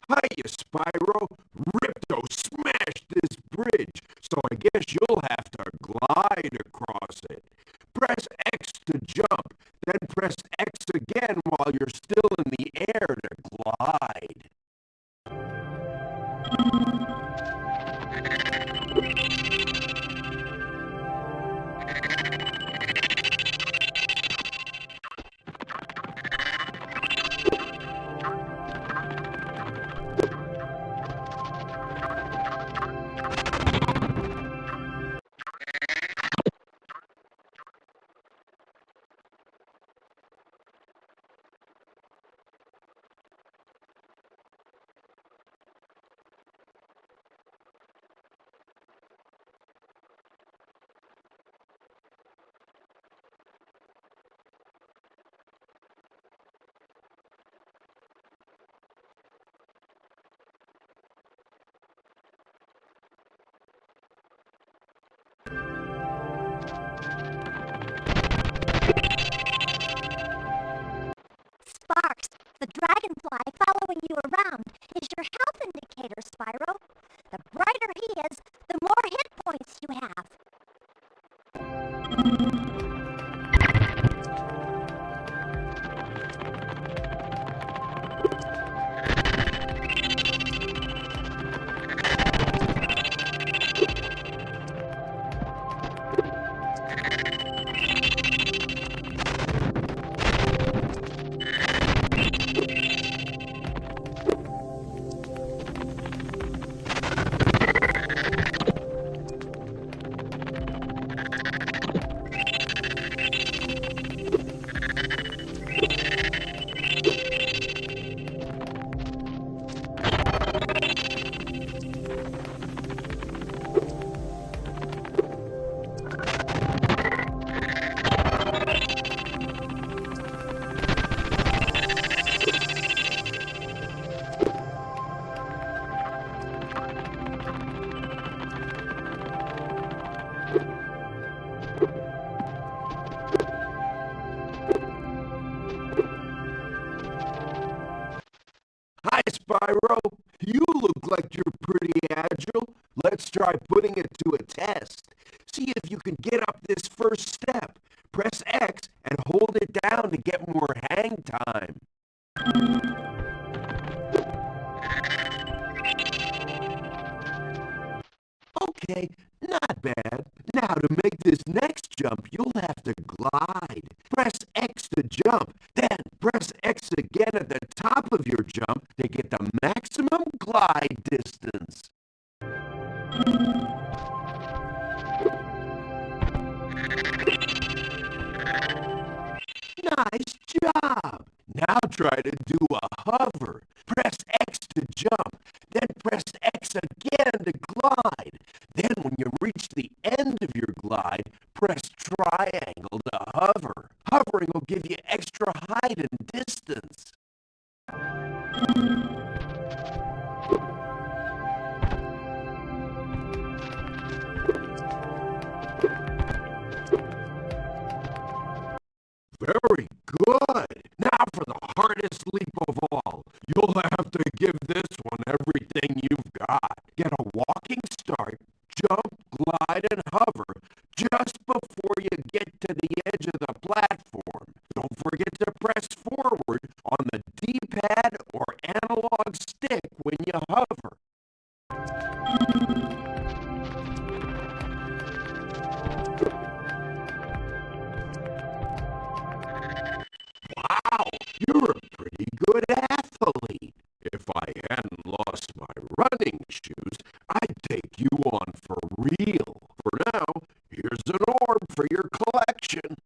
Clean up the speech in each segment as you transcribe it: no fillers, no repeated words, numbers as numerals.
Hiya, Spyro. Ripto smashed this bridge, so I guess you'll have to glide across it. Press X to jump, then press X again while you're still in the air to glide. Sparks, the dragonfly following you around, is your health indicator, Spyro. The brighter he is, the more hit points you have. Hi, Spyro. You look like you're pretty agile. Let's try putting it to a test. See if you can get up this first step. Press X and hold it down to get more hang time. Okay, not bad. Now to make this next jump, you'll have to glide. Press X to jump, then press X again at the top of your jump to get the maximum glide distance. Nice job! Now try to do a hover. Press X to jump, then press X again to glide. Then when you reach the end of your glide, press triangle to hover. Hovering will give you extra height and distance. Very good. Now for the hardest leap of all. You'll have to give this one everything you've got. Get a walking start, jump, glide, and hover just before you get to the edge of the platform. Don't forget to press forward on the D-pad or analog stick when you hover. Wow, you're a pretty good athlete. If I hadn't lost my running shoes, I'd take you on for real. For now, here's an orb for your collection.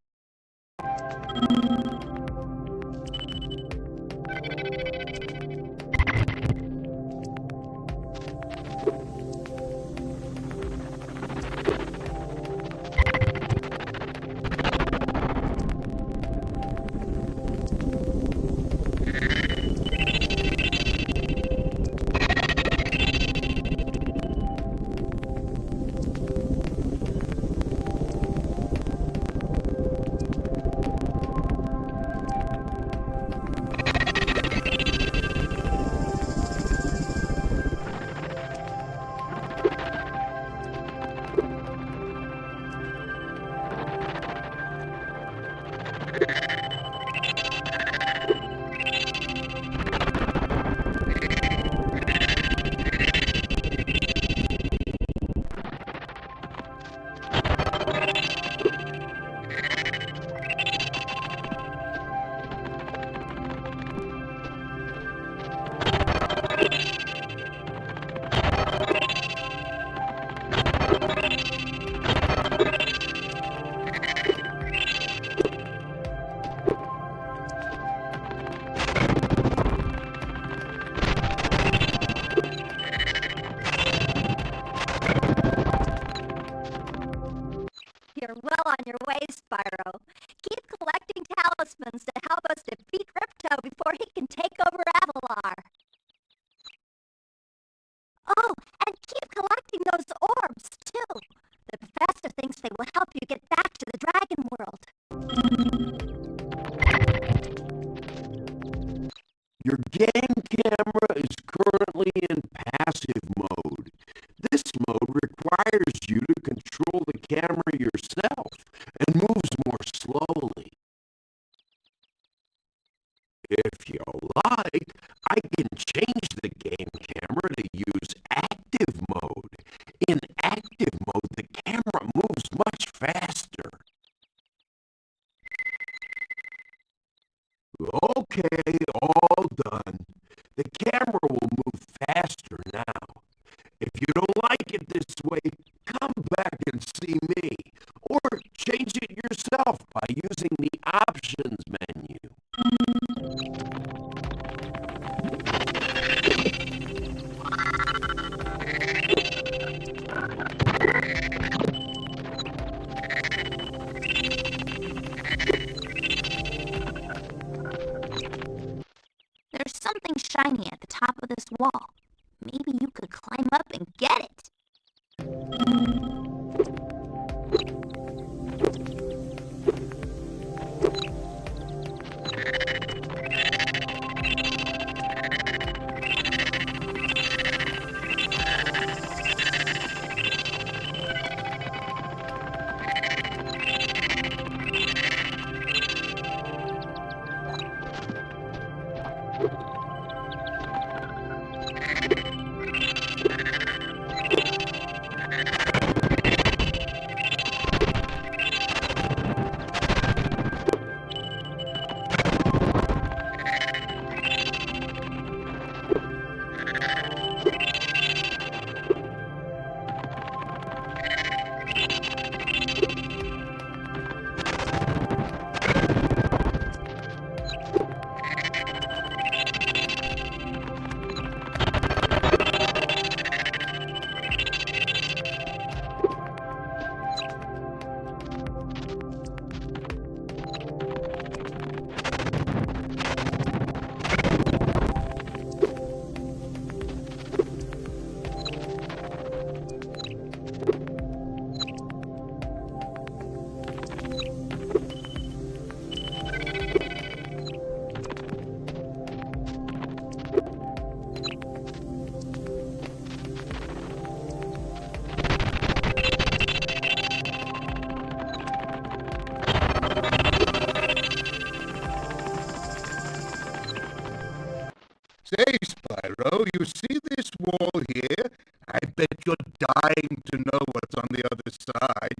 using those orbs, too. The professor thinks they will help you get back to the dragon world. Your game camera is currently in passive mode. This mode requires you to control the camera yourself and moves more slowly. If you like, I can change the game camera to use active mode. In active mode, the camera moves much faster. Okay, all done. The camera will move faster now. If you don't like it this way, come back and see me, or change it yourself by using the options menu. There's something shiny at the top of this wall. Maybe you could climb up and get it. Say, Spyro, you see this wall here? I bet you're dying to know what's on the other side.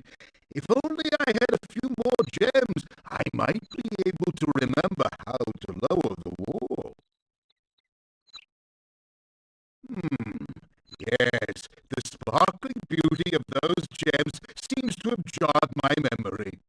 If only I had a few more gems, I might be able to remember how to lower the wall. Yes, the sparkling beauty of those gems seems to have jogged my memory.